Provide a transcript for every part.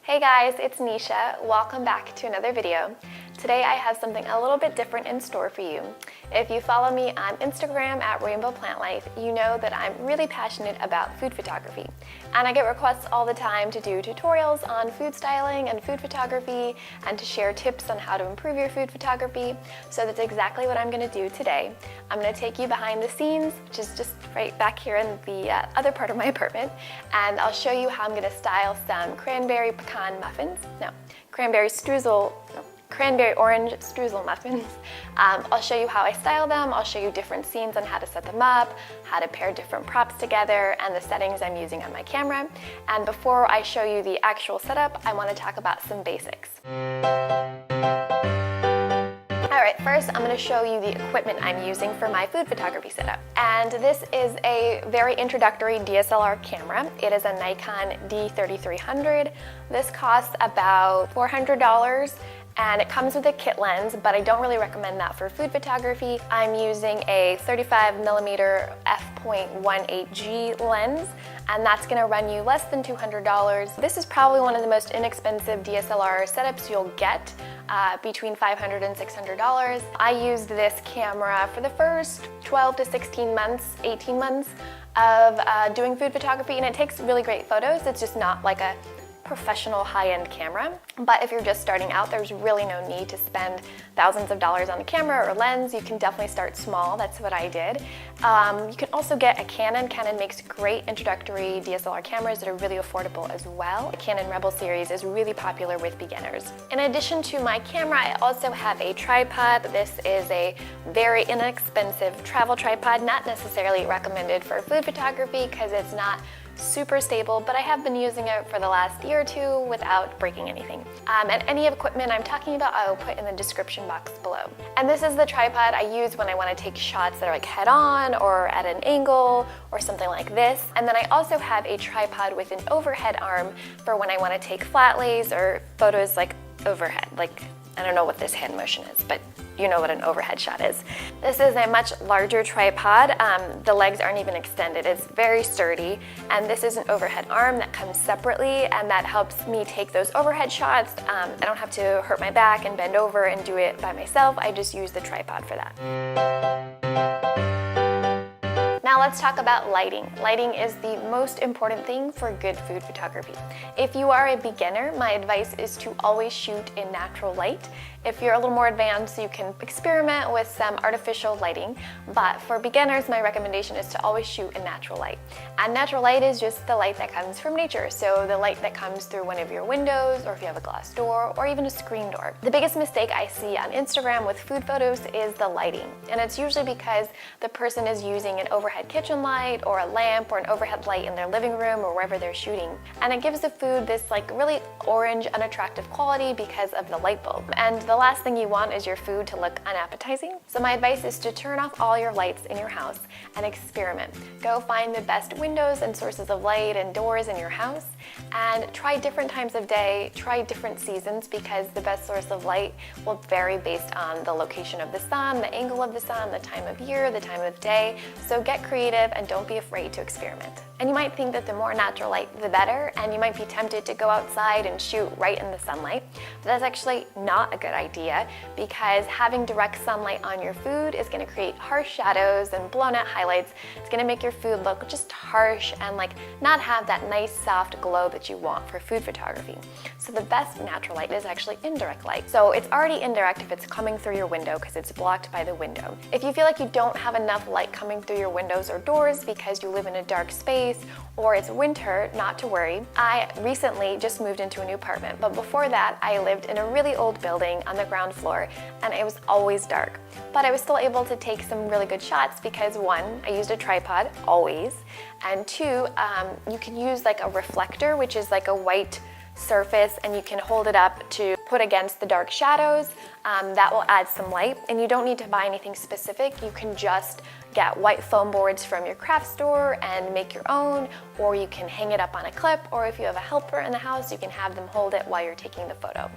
Hey guys, it's Nisha. Welcome back to another video. Today I have something a little bit different in store for you. If you follow me on Instagram at Rainbow Plant Life, you know that I'm really passionate about food photography. And I get requests all the time to do tutorials on food styling and food photography and to share tips on how to improve your food photography. So that's exactly what I'm going to do today. I'm going to take you behind the scenes, which is just right back here in the other part of my apartment, and I'll show you how I'm going to style some cranberry orange streusel muffins. I'll show you how I style them, I'll show you different scenes on how to set them up, how to pair different props together, and the settings I'm using on my camera. And before I show you the actual setup, I want to talk about some basics. Alright, first I'm going to show you the equipment I'm using for my food photography setup. And this is a very introductory DSLR camera. It is a Nikon D3300. This costs about $400. And it comes with a kit lens, but I don't really recommend that for food photography. I'm using a 35mm f.18G lens, and that's gonna run you less than $200. This is probably one of the most inexpensive DSLR setups you'll get, between $500 and $600. I used this camera for the first 12 to 16 months, 18 months of doing food photography, and it takes really great photos. It's just not like a professional high-end camera. But if you're just starting out, there's really no need to spend thousands of dollars on a camera or lens. You can definitely start small. That's what I did. You can also get a Canon. Canon makes great introductory DSLR cameras that are really affordable as well. The Canon Rebel series is really popular with beginners. In addition to my camera, I also have a tripod. This is a very inexpensive travel tripod, not necessarily recommended for food photography because it's not super stable, but I have been using it for the last year or two without breaking anything. And any equipment I'm talking about, I will put in the description box below. And this is the tripod I use when I want to take shots that are like head on or at an angle or something like this. And then I also have a tripod with an overhead arm for when I want to take flat lays or photos like overhead. Like, I don't know what this hand motion is, but you know what an overhead shot is. This is a much larger tripod. The legs aren't even extended. It's very sturdy. And this is an overhead arm that comes separately, and that helps me take those overhead shots. I don't have to hurt my back and bend over and do it by myself. I just use the tripod for that. Now let's talk about lighting. Lighting is the most important thing for good food photography. If you are a beginner, my advice is to always shoot in natural light. If you're a little more advanced, you can experiment with some artificial lighting, but for beginners, my recommendation is to always shoot in natural light. And natural light is just the light that comes from nature, so the light that comes through one of your windows, or if you have a glass door, or even a screen door. The biggest mistake I see on Instagram with food photos is the lighting, and it's usually because the person is using an overhead kitchen light, or a lamp, or an overhead light in their living room, or wherever they're shooting. And it gives the food this like really orange, unattractive quality because of the light bulb. And the last thing you want is your food to look unappetizing. So my advice is to turn off all your lights in your house and experiment. Go find the best windows and sources of light and doors in your house, and try different times of day, try different seasons, because the best source of light will vary based on the location of the sun, the angle of the sun, the time of year, the time of day. So get creative and don't be afraid to experiment. And you might think that the more natural light, the better, and you might be tempted to go outside and shoot right in the sunlight, but that's actually not a good idea, because having direct sunlight on your food is going to create harsh shadows and blown out highlights. It's going to make your food look just harsh and like not have that nice soft glow that you want for food photography. So the best natural light is actually indirect light. So it's already indirect if it's coming through your window because it's blocked by the window. If you feel like you don't have enough light coming through your windows or doors because you live in a dark space or it's winter, not to worry. I recently just moved into a new apartment, but before that I lived in a really old building on the ground floor, and it was always dark. But I was still able to take some really good shots because one, I used a tripod, always, and two, you can use like a reflector, which is like a white surface, and you can hold it up to put against the dark shadows. That will add some light, and you don't need to buy anything specific. You can just get white foam boards from your craft store and make your own, or you can hang it up on a clip, or if you have a helper in the house, you can have them hold it while you're taking the photo.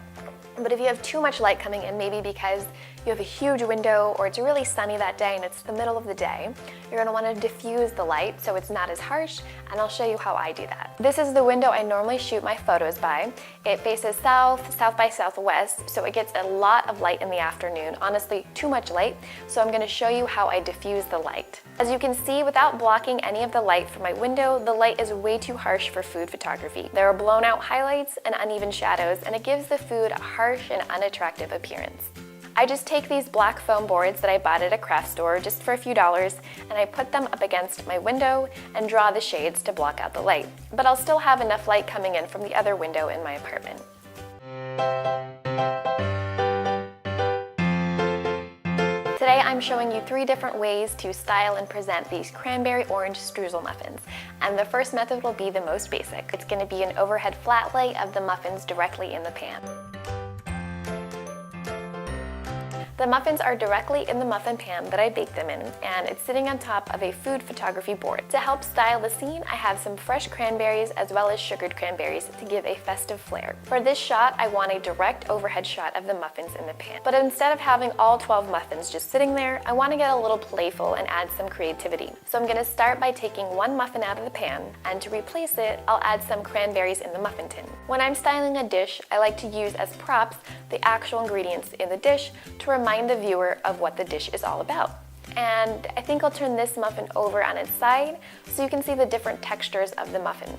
But if you have too much light coming in, maybe because you have a huge window or it's really sunny that day and it's the middle of the day, you're gonna wanna diffuse the light so it's not as harsh, and I'll show you how I do that. This is the window I normally shoot my photos by. It faces south, south by southwest, so it gets a lot of light in the afternoon, honestly too much light, so I'm gonna show you how I diffuse the light. As you can see, without blocking any of the light from my window, the light is way too harsh for food photography. There are blown out highlights and uneven shadows, and it gives the food a harsh and unattractive appearance. I just take these black foam boards that I bought at a craft store just for a few dollars, and I put them up against my window and draw the shades to block out the light. But I'll still have enough light coming in from the other window in my apartment. Today I'm showing you 3 different ways to style and present these cranberry orange streusel muffins. And the first method will be the most basic. It's going to be an overhead flat lay of the muffins directly in the pan. The muffins are directly in the muffin pan that I baked them in, and it's sitting on top of a food photography board. To help style the scene, I have some fresh cranberries as well as sugared cranberries to give a festive flair. For this shot, I want a direct overhead shot of the muffins in the pan. But instead of having all 12 muffins just sitting there, I want to get a little playful and add some creativity. So I'm going to start by taking one muffin out of the pan, and to replace it, I'll add some cranberries in the muffin tin. When I'm styling a dish, I like to use as props the actual ingredients in the dish to remind the viewer of what the dish is all about. And I think I'll turn this muffin over on its side so you can see the different textures of the muffin.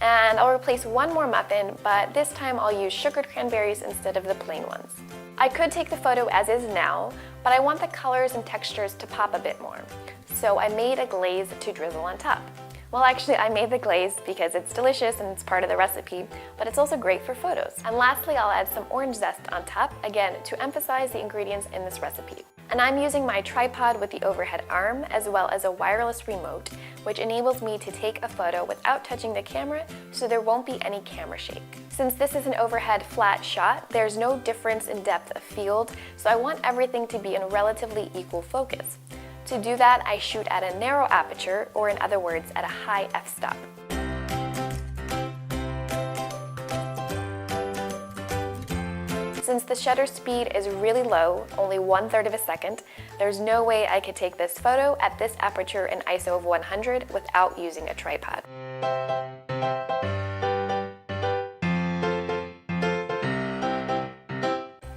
And I'll replace one more muffin, but this time I'll use sugared cranberries instead of the plain ones. I could take the photo as is now, but I want the colors and textures to pop a bit more. So I made a glaze to drizzle on top. Well, actually, I made the glaze because it's delicious and it's part of the recipe, but it's also great for photos. And lastly, I'll add some orange zest on top, again, to emphasize the ingredients in this recipe. And I'm using my tripod with the overhead arm, as well as a wireless remote, which enables me to take a photo without touching the camera, so there won't be any camera shake. Since this is an overhead flat shot, there's no difference in depth of field, so I want everything to be in relatively equal focus. To do that, I shoot at a narrow aperture, or in other words, at a high f-stop. Since the shutter speed is really low, only 1/3 of a second, there's no way I could take this photo at this aperture in ISO of 100 without using a tripod.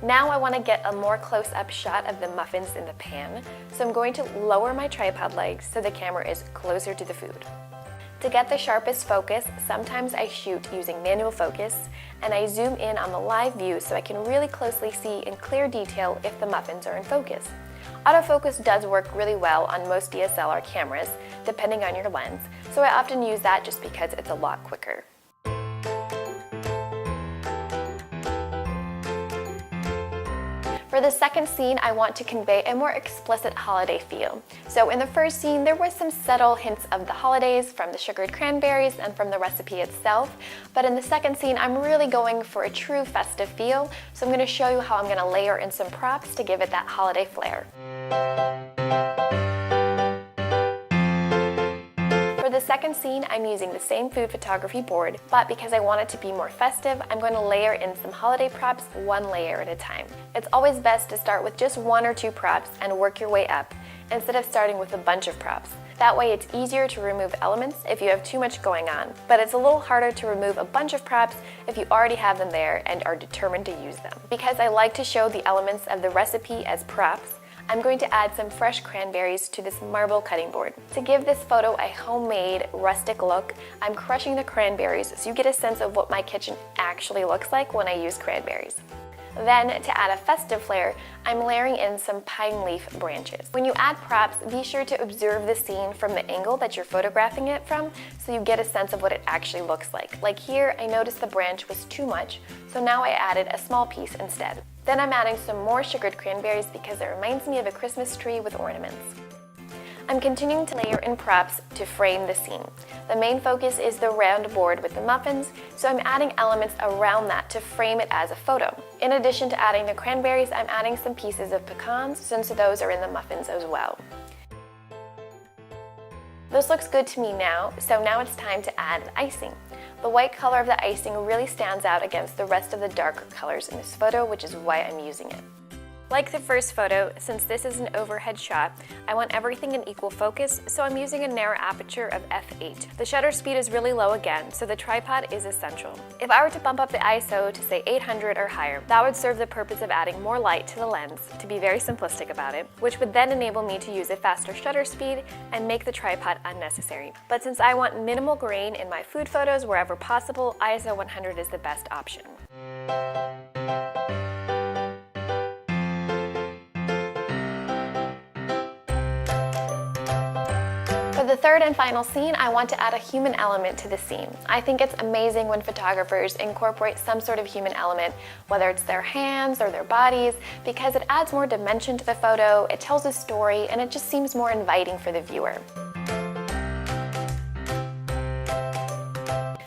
Now I want to get a more close-up shot of the muffins in the pan, so I'm going to lower my tripod legs so the camera is closer to the food. To get the sharpest focus, sometimes I shoot using manual focus, and I zoom in on the live view so I can really closely see in clear detail if the muffins are in focus. Autofocus does work really well on most DSLR cameras, depending on your lens, so I often use that just because it's a lot quicker. For the second scene, I want to convey a more explicit holiday feel. So in the first scene, there were some subtle hints of the holidays from the sugared cranberries and from the recipe itself, but in the second scene, I'm really going for a true festive feel, so I'm going to show you how I'm going to layer in some props to give it that holiday flair. For the second scene, I'm using the same food photography board, but because I want it to be more festive, I'm going to layer in some holiday props one layer at a time. It's always best to start with just 1 or 2 props and work your way up, instead of starting with a bunch of props. That way it's easier to remove elements if you have too much going on, but it's a little harder to remove a bunch of props if you already have them there and are determined to use them. Because I like to show the elements of the recipe as props, I'm going to add some fresh cranberries to this marble cutting board. To give this photo a homemade, rustic look, I'm crushing the cranberries so you get a sense of what my kitchen actually looks like when I use cranberries. Then, to add a festive flair, I'm layering in some pine leaf branches. When you add props, be sure to observe the scene from the angle that you're photographing it from so you get a sense of what it actually looks like. Like here, I noticed the branch was too much, so now I added a small piece instead. Then I'm adding some more sugared cranberries because it reminds me of a Christmas tree with ornaments. I'm continuing to layer in props to frame the scene. The main focus is the round board with the muffins, so I'm adding elements around that to frame it as a photo. In addition to adding the cranberries, I'm adding some pieces of pecans since those are in the muffins as well. This looks good to me now, so now it's time to add icing. The white color of the icing really stands out against the rest of the darker colors in this photo, which is why I'm using it. Like the first photo, since this is an overhead shot, I want everything in equal focus, so I'm using a narrow aperture of f8. The shutter speed is really low again, so the tripod is essential. If I were to bump up the ISO to say 800 or higher, that would serve the purpose of adding more light to the lens, to be very simplistic about it, which would then enable me to use a faster shutter speed and make the tripod unnecessary. But since I want minimal grain in my food photos wherever possible, ISO 100 is the best option. For the third and final scene, I want to add a human element to the scene. I think it's amazing when photographers incorporate some sort of human element, whether it's their hands or their bodies, because it adds more dimension to the photo, it tells a story, and it just seems more inviting for the viewer.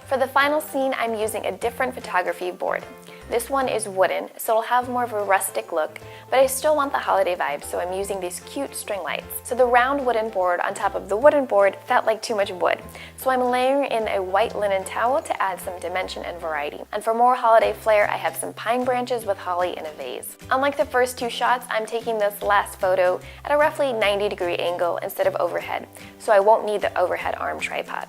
For the final scene, I'm using a different photography board. This one is wooden, so it'll have more of a rustic look, but I still want the holiday vibe, so I'm using these cute string lights. So the round wooden board on top of the wooden board felt like too much wood, so I'm layering in a white linen towel to add some dimension and variety. And for more holiday flair, I have some pine branches with holly in a vase. Unlike the first two shots, I'm taking this last photo at a roughly 90-degree angle instead of overhead, so I won't need the overhead arm tripod.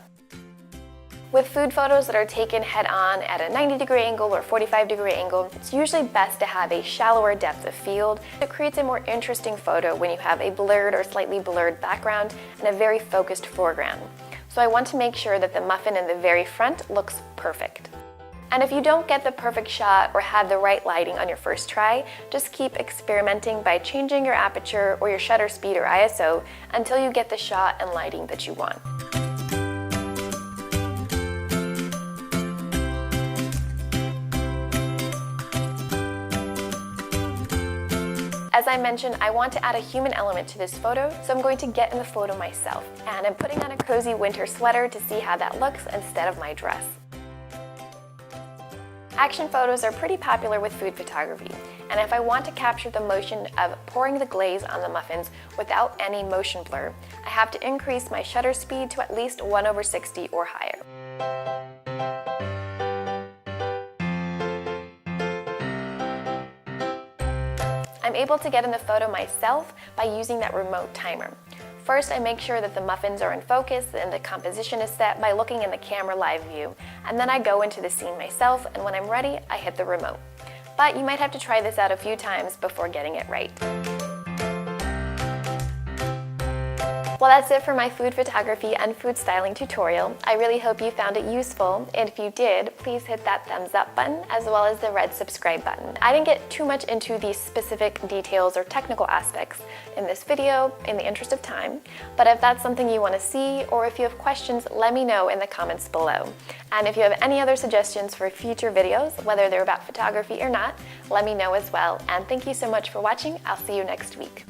With food photos that are taken head-on at a 90-degree angle or 45-degree angle, it's usually best to have a shallower depth of field. It creates a more interesting photo when you have a blurred or slightly blurred background and a very focused foreground. So I want to make sure that the muffin in the very front looks perfect. And if you don't get the perfect shot or have the right lighting on your first try, just keep experimenting by changing your aperture or your shutter speed or ISO until you get the shot and lighting that you want. As I mentioned, I want to add a human element to this photo, so I'm going to get in the photo myself. And I'm putting on a cozy winter sweater to see how that looks instead of my dress. Action photos are pretty popular with food photography, and if I want to capture the motion of pouring the glaze on the muffins without any motion blur, I have to increase my shutter speed to at least 1/60 or higher. I'm able to get in the photo myself by using that remote timer. First, I make sure that the muffins are in focus and the composition is set by looking in the camera live view, and then I go into the scene myself, and when I'm ready, I hit the remote. But you might have to try this out a few times before getting it right. Well, that's it for my food photography and food styling tutorial. I really hope you found it useful, and if you did, please hit that thumbs up button as well as the red subscribe button. I didn't get too much into the specific details or technical aspects in this video in the interest of time, but if that's something you want to see or if you have questions, let me know in the comments below. And if you have any other suggestions for future videos, whether they're about photography or not, let me know as well. And thank you so much for watching. I'll see you next week.